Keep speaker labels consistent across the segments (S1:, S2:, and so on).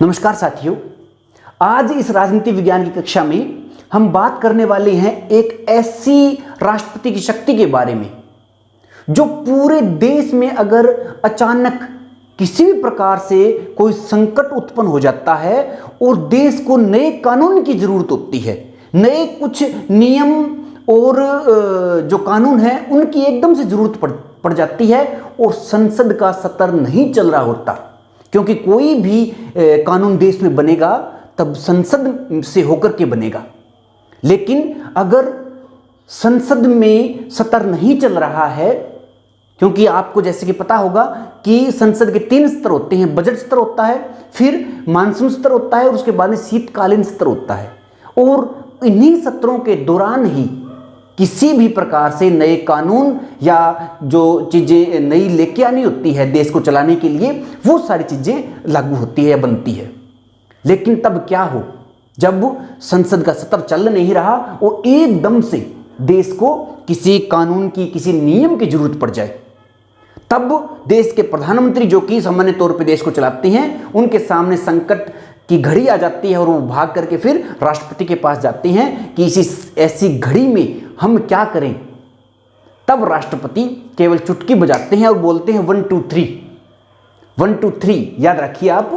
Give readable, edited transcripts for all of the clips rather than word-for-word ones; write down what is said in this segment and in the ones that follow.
S1: नमस्कार साथियों, आज इस राजनीति विज्ञान की कक्षा में हम बात करने वाले हैं एक ऐसी राष्ट्रपति की शक्ति के बारे में जो पूरे देश में अगर अचानक किसी भी प्रकार से कोई संकट उत्पन्न हो जाता है और देश को नए कानून की जरूरत होती है, नए कुछ नियम और जो कानून है उनकी एकदम से जरूरत पड़ जाती है और संसद का सत्र नहीं चल रहा होता, क्योंकि कोई भी कानून देश में बनेगा तब संसद से होकर के बनेगा। लेकिन अगर संसद में सत्र नहीं चल रहा है, क्योंकि आपको जैसे कि पता होगा कि संसद के 3 सत्र होते हैं, बजट सत्र होता है, फिर मानसून सत्र होता है और उसके बाद में शीतकालीन सत्र होता है। और इन्हीं सत्रों के दौरान ही किसी भी प्रकार से नए कानून या जो चीज़ें नई लेके आनी होती है देश को चलाने के लिए, वो सारी चीज़ें लागू होती है या बनती है। लेकिन तब क्या हो जब संसद का सत्र चल नहीं रहा और एकदम से देश को किसी कानून की, किसी नियम की जरूरत पड़ जाए, तब देश के प्रधानमंत्री जो कि सामान्य तौर पे देश को चलाते हैं, उनके सामने संकट की घड़ी आ जाती है और वो भाग करके फिर राष्ट्रपति के पास जाते हैं कि इसी ऐसी घड़ी में हम क्या करें। तब राष्ट्रपति केवल चुटकी बजाते हैं और बोलते हैं 1 2 3। 1 2 3 याद रखिए आप,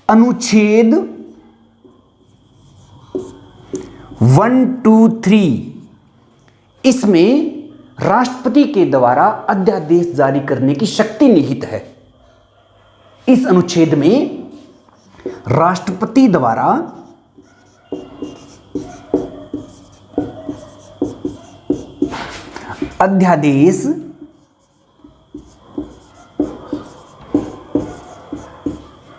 S1: अनुच्छेद 1 2 3, इसमें राष्ट्रपति के द्वारा अध्यादेश जारी करने की शक्ति निहित है। इस अनुच्छेद में राष्ट्रपति द्वारा अध्यादेश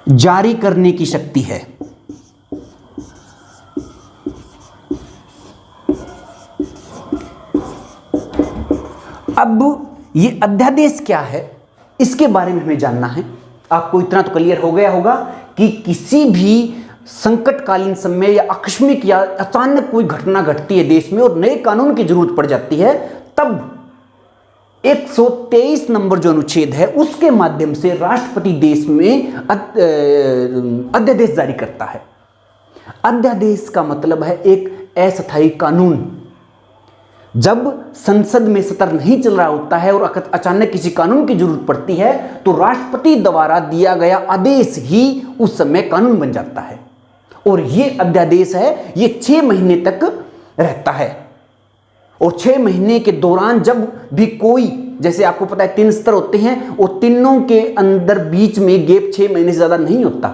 S1: जारी करने की शक्ति है। अब ये अध्यादेश क्या है, इसके बारे में हमें जानना है। आपको इतना तो क्लियर हो गया होगा कि किसी भी संकटकालीन समय या आकस्मिक या अचानक कोई घटना घटती है देश में और नए कानून की जरूरत पड़ जाती है, तब 123 नंबर जो अनुच्छेद है उसके माध्यम से राष्ट्रपति देश में अध्यादेश जारी करता है। अध्यादेश का मतलब है एक अस्थायी कानून। जब संसद में सत्र नहीं चल रहा होता है और अचानक किसी कानून की जरूरत पड़ती है तो राष्ट्रपति द्वारा दिया गया आदेश ही उस समय कानून बन जाता है। और ये अध्यादेश है, ये 6 महीने तक रहता है। और 6 महीने के दौरान जब भी कोई, जैसे आपको पता है 3 स्तर होते हैं और तीनों के अंदर बीच में गैप 6 महीने से ज्यादा नहीं होता,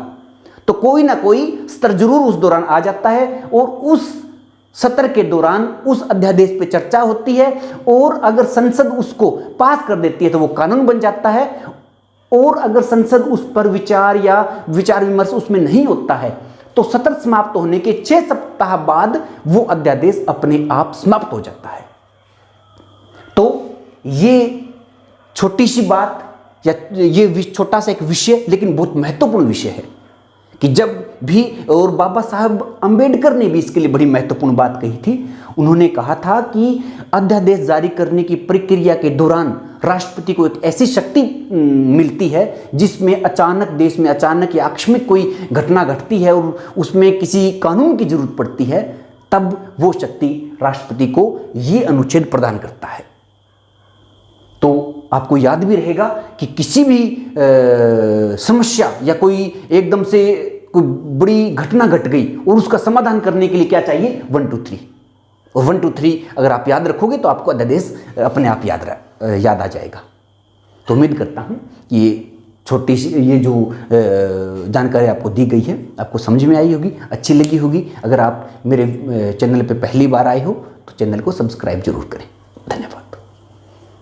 S1: तो कोई ना कोई स्तर जरूर उस दौरान आ जाता है और उस सत्र के दौरान उस अध्यादेश पे चर्चा होती है और अगर संसद उसको पास कर देती है तो वो कानून बन जाता है। और अगर संसद उस पर विचार या विचार विमर्श उसमें नहीं होता है तो सत्र समाप्त होने के 6 सप्ताह बाद वो अध्यादेश अपने आप समाप्त हो जाता है। तो ये छोटी सी बात या ये छोटा सा एक विषय, लेकिन बहुत महत्वपूर्ण विषय है कि जब भी, और बाबा साहब अंबेडकर ने भी इसके लिए बड़ी महत्वपूर्ण बात कही थी। उन्होंने कहा था कि अध्यादेश जारी करने की प्रक्रिया के दौरान राष्ट्रपति को एक ऐसी शक्ति मिलती है जिसमें अचानक देश में अचानक या आकस्मिक कोई घटना घटती है और उसमें किसी कानून की जरूरत पड़ती है, तब वो शक्ति राष्ट्रपति को ये अनुच्छेद प्रदान करता है। तो आपको याद भी रहेगा कि किसी भी समस्या या कोई एकदम से कोई बड़ी घटना घट गई और उसका समाधान करने के लिए क्या चाहिए, 1 2 3। और 1 2 3 अगर आप याद रखोगे तो आपको अध्यादेश अपने आप याद आ जाएगा। तो उम्मीद करता हूँ कि ये छोटी सी ये जो जानकारी आपको दी गई है आपको समझ में आई होगी, अच्छी लगी होगी। अगर आप मेरे चैनल पे पहली बार आए हो तो चैनल को सब्सक्राइब जरूर करें। धन्यवाद।